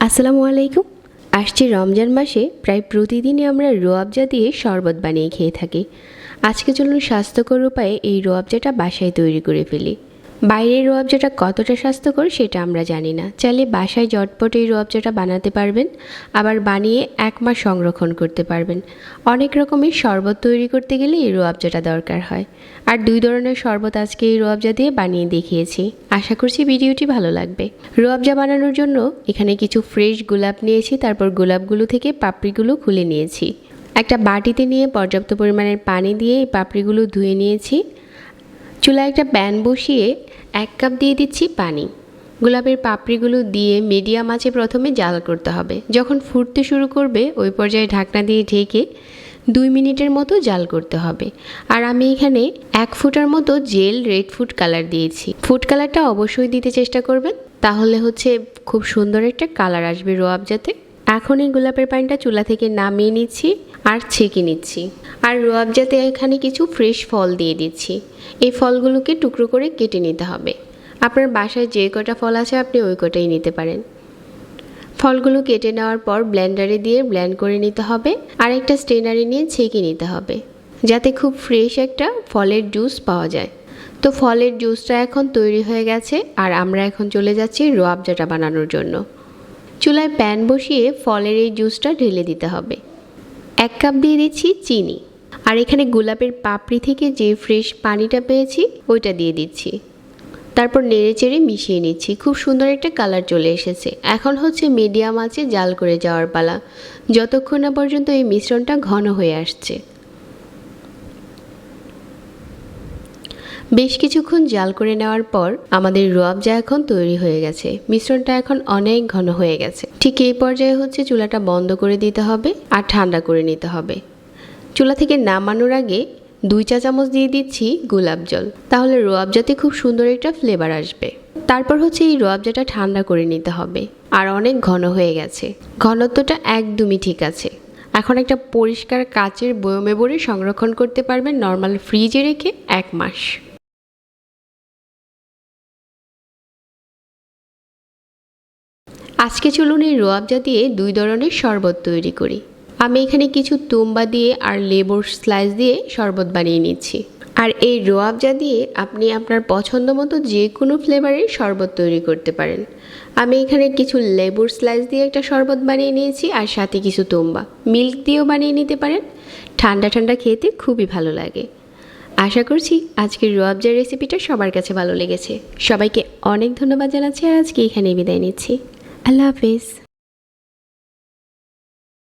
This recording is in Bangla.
আসসালামু আলাইকুম। আসছে রমজান মাসে প্রায় প্রতিদিনই আমরা রুহ আফজা দিয়ে শরবত বানিয়ে খেয়ে থাকি। আজকে চলুন স্বাস্থ্যকর উপায়ে এই রুহ আফজাটা বাসায় তৈরি করে ফেলি। বাইরের রুহ আফজাটা কতটা স্বাস্থ্যকর সেটা আমরা জানি না, চাইলে বাসায় ঝটপট এই রুহ আফজাটা বানাতে পারবেন, আবার বানিয়ে 1 মাস সংরক্ষণ করতে পারবেন। অনেক রকমের শরবত তৈরি করতে গেলে এই রুহ আফজাটা দরকার হয়, আর 2 ধরনের শরবত আজকে এই রুহ আফজা দিয়ে বানিয়ে দেখিয়েছি। আশা করছি ভিডিওটি ভালো লাগবে। রুহ আফজা বানানোর জন্য এখানে কিছু ফ্রেশ গোলাপ নিয়েছি, তারপর গোলাপগুলো থেকে পাপড়িগুলো খুলে নিয়েছি। একটা বাটিতে নিয়ে পর্যাপ্ত পরিমাণের পানি দিয়ে এই পাপড়িগুলো ধুয়ে নিয়েছি। চুলায় একটা প্যান বসিয়ে 1 কাপ দিয়ে দিচ্ছি পানি। গোলাপের পাপড়িগুলো দিয়ে মিডিয়াম আঁচে প্রথমে জাল করতে হবে। যখন ফুটতে শুরু করবে ওই পর্যায়ে ঢাকনা দিয়ে ঢেকে 2 মিনিটের মতো জাল করতে হবে। আর আমি এখানে 1 ফুটার মতো জেল রেড ফুড কালার দিয়েছি। ফুড কালারটা অবশ্যই দিতে চেষ্টা করবেন, তাহলে খুব সুন্দর একটা কালার আসবে রুহ আফজাতে। এখন এই গোলাপের পানিটা চুলা থেকে নামিয়ে নিচ্ছি আর ছেঁকে নিচ্ছি। আর রুহ আফজাতে এখানে কিছু ফ্রেশ ফল দিয়ে দিচ্ছি। এই ফলগুলোকে টুকরো করে কেটে নিতে হবে। আপনার বাসায় যে কটা ফল আছে আপনি ওই কটাই নিতে পারেন। ফলগুলো কেটে নেওয়ার পর ব্লেন্ডারে দিয়ে ব্লেন্ড করে নিতে হবে, আর একটা স্ট্রেনারে নিয়ে ছেঁকে নিতে হবে, যাতে খুব ফ্রেশ একটা ফলের জুস পাওয়া যায়। তো ফলের জুসটা এখন তৈরি হয়ে গেছে, আর আমরা এখন চলে যাচ্ছি রুহ আফজাটা বানানোর জন্য। চুলায় প্যান বসিয়ে ফলের এই জুসটা ঢেলে দিতে হবে। 1 কাপ দিয়ে দিচ্ছি চিনি, আর এখানে গোলাপের পাপড়ি থেকে যে ফ্রেশ পানিটা পেয়েছি ওইটা দিয়ে দিচ্ছি। তারপর নেড়েচেড়ে মিশিয়ে নিচ্ছি। খুব সুন্দর একটা কালার চলে এসেছে। এখন মিডিয়াম আঁচে জাল করে যাওয়ার পালা, যতক্ষণ না পর্যন্ত এই মিশ্রণটা ঘন হয়ে আসছে। বেশ কিছুক্ষণ জাল করে নেওয়ার পর আমাদের রুহ আফজা এখন তৈরি হয়ে গেছে। মিশ্রণটা এখন অনেক ঘন হয়ে গেছে। ঠিক এই পর্যায়ে চুলাটা বন্ধ করে দিতে হবে আর ঠান্ডা করে নিতে হবে। চুলা থেকে নামানোর আগে 2 চা চামচ দিয়ে দিচ্ছি গোলাপ জল, তাহলে রুহ আফজাতে খুব সুন্দর একটা ফ্লেভার আসবে। তারপর এই রুহ আফজাটা ঠান্ডা করে নিতে হবে, আর অনেক ঘন হয়ে গেছে। ঘনত্বটা একদমই ঠিক আছে। এখন একটা পরিষ্কার কাচের বয়মে ভরে সংরক্ষণ করতে পারবেন নর্মাল ফ্রিজে রেখে 1 মাস। আজকে চলুন এই রুহ আফজা দিয়ে 2 ধরনের শরবত তৈরি করি। আমি এখানে কিছু তুম্বা দিয়ে আর লেবুর স্লাইস দিয়ে শরবত বানিয়ে নিচ্ছি। আর এই রুহ আফজা দিয়ে আপনি আপনার পছন্দ মতো যে কোনো ফ্লেভারের শরবত তৈরি করতে পারেন। আমি এখানে কিছু লেবুর স্লাইস দিয়ে একটা শরবত বানিয়ে নিয়েছি, আর সাথে কিছু তুম্বা মিল্ক দিয়েও বানিয়ে নিতে পারেন। ঠান্ডা ঠান্ডা খেতে খুবই ভালো লাগে। আশা করছি আজকের রুহ আফজার রেসিপিটা সবার কাছে ভালো লেগেছে। সবাইকে অনেক ধন্যবাদ জানাচ্ছি, আর আজকে এখানেই বিদায় নিচ্ছি। আল্লাহ হাফেজ।